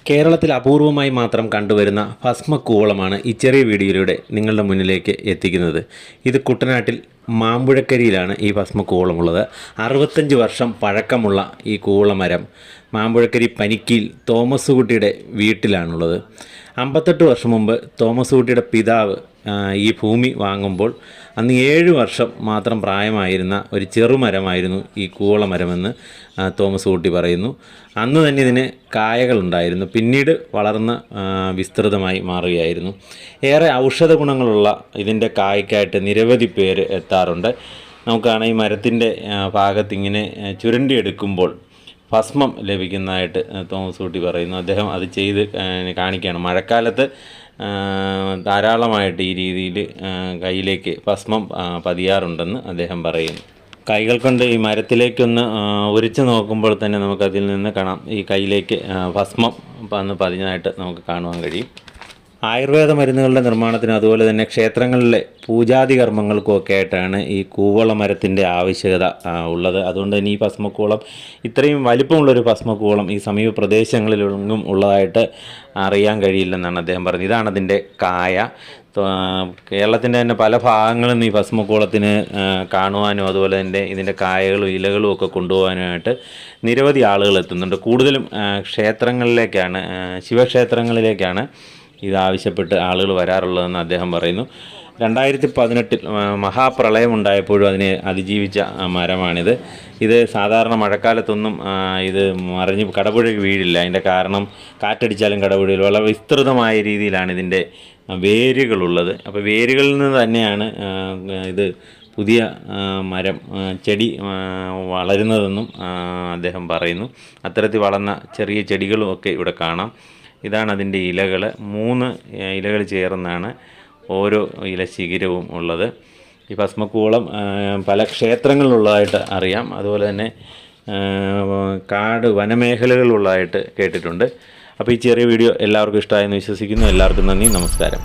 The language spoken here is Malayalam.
കേരളത്തിൽ അപൂർവമായി മാത്രം കണ്ടുവരുന്ന ഭസ്മക്കൂവളമാണ് ഈ ചെറിയ വീഡിയോയിലൂടെ നിങ്ങളുടെ മുന്നിലേക്ക് എത്തിക്കുന്നത്. ഇത് കുട്ടനാട്ടിൽ മാമ്പുഴക്കരിയിലാണ് ഈ ഭസ്മക്കൂവളമുള്ളത്. 65 വർഷം പഴക്കമുള്ള ഈ കൂവളമരം മാമ്പുഴക്കരി പനിക്കീൽ തോമസ് കുട്ടിയുടെ വീട്ടിലാണുള്ളത്. 58 വർഷം മുമ്പ് തോമസ് കുട്ടിയുടെ പിതാവ് ഈ ഭൂമി വാങ്ങുമ്പോൾ അന്ന് 7 വർഷം മാത്രം പ്രായമായിരുന്ന ഒരു ചെറുമരമായിരുന്നു ഈ കൂവളമരമെന്ന് തോമസ് കുട്ടി പറയുന്നു. അന്ന് തന്നെ ഇതിന് കായകളുണ്ടായിരുന്നു, പിന്നീട് വളർന്ന് വിസ്തൃതമായി മാറുകയായിരുന്നു. ഏറെ ഔഷധ ഗുണങ്ങളുള്ള ഇതിൻ്റെ കായ്ക്കായിട്ട് നിരവധി പേര് എത്താറുണ്ട്. നമുക്കാണ് ഈ മരത്തിൻ്റെ ഭാഗത്തിങ്ങനെ ചുരണ്ടിയെടുക്കുമ്പോൾ ഭസ്മം ലഭിക്കുന്നതായിട്ട് തോമസ് കുട്ടി പറയുന്നു. അദ്ദേഹം അത് ചെയ്ത് കാണിക്കുകയാണ്. മഴക്കാലത്ത് ധാരാളമായിട്ട് ഈ രീതിയിൽ കയ്യിലേക്ക് ഭസ്മം പതിയാറുണ്ടെന്ന് അദ്ദേഹം പറയുന്നു. കൈകൾ കൊണ്ട് ഈ മരത്തിലേക്കൊന്ന് ഉരച്ച് നോക്കുമ്പോൾ തന്നെ നമുക്കതിൽ നിന്ന് കാണാം ഈ കയ്യിലേക്ക് ഭസ്മം പതിഞ്ഞതായിട്ട് നമുക്ക് കാണുവാൻ കഴിയും. ആയുർവേദ മരുന്നുകളുടെ നിർമ്മാണത്തിനും അതുപോലെ തന്നെ ക്ഷേത്രങ്ങളിലെ പൂജാതി കർമ്മങ്ങൾക്കുമൊക്കെ ആയിട്ടാണ് ഈ കൂവള മരത്തിൻ്റെ ആവശ്യകത ഉള്ളത്. അതുകൊണ്ട് തന്നെ ഈ ഭസ്മക്കൂവളം ഇത്രയും വലിപ്പമുള്ളൊരു ഭസ്മക്കൂവളം ഈ സമീപ പ്രദേശങ്ങളിലൊന്നും ഉള്ളതായിട്ട് അറിയാൻ കഴിയില്ലെന്നാണ് അദ്ദേഹം പറഞ്ഞത്. ഇതാണ് അതിൻ്റെ കായ. കേരളത്തിൻ്റെ തന്നെ പല ഭാഗങ്ങളിൽ നിന്ന് ഈ ഭസ്മക്കൂവളത്തിന് കാണുവാനും അതുപോലെ തന്നെ ഇതിൻ്റെ കായകളും ഇലകളും ഒക്കെ കൊണ്ടുപോകാനായിട്ട് നിരവധി ആളുകൾ എത്തുന്നുണ്ട്. കൂടുതലും ക്ഷേത്രങ്ങളിലേക്കാണ്, ശിവക്ഷേത്രങ്ങളിലേക്കാണ് ഇതാവശ്യപ്പെട്ട് ആളുകൾ വരാറുള്ളതെന്ന് അദ്ദേഹം പറയുന്നു. 2018 മഹാപ്രളയം ഉണ്ടായപ്പോഴും അതിനെ അതിജീവിച്ച മരമാണിത്. ഇത് സാധാരണ മഴക്കാലത്തൊന്നും ഇത് മറിഞ്ഞ് കടപുഴകി വീഴില്ല. അതിൻ്റെ കാരണം കാറ്റടിച്ചാലും കടപുഴയിൽ വളരെ വിസ്തൃതമായ രീതിയിലാണ് ഇതിൻ്റെ വേരുകളുള്ളത്. അപ്പോൾ വേരുകളിൽ നിന്ന് തന്നെയാണ് ഇത് പുതിയ മരം ചെടി വളരുന്നതെന്നും അദ്ദേഹം പറയുന്നു. അത്തരത്തിൽ വളർന്ന ചെറിയ ചെടികളും ഒക്കെ ഇവിടെ കാണാം. ഇതാണ് അതിൻ്റെ ഇലകൾ. 3 ഇലകൾ ചേർന്നാണ് ഓരോ ഇല ശിഖരവും ഉള്ളത്. ഈ ഭസ്മക്കൂവളം പല ക്ഷേത്രങ്ങളിലുള്ളതായിട്ട് അറിയാം. അതുപോലെ തന്നെ കാട് വനമേഖലകളിലുള്ളതായിട്ട് കേട്ടിട്ടുണ്ട്. അപ്പോൾ ഈ ചെറിയ വീഡിയോ എല്ലാവർക്കും ഇഷ്ടമായെന്ന് വിശ്വസിക്കുന്നു. എല്ലാവർക്കും നന്ദി, നമസ്കാരം.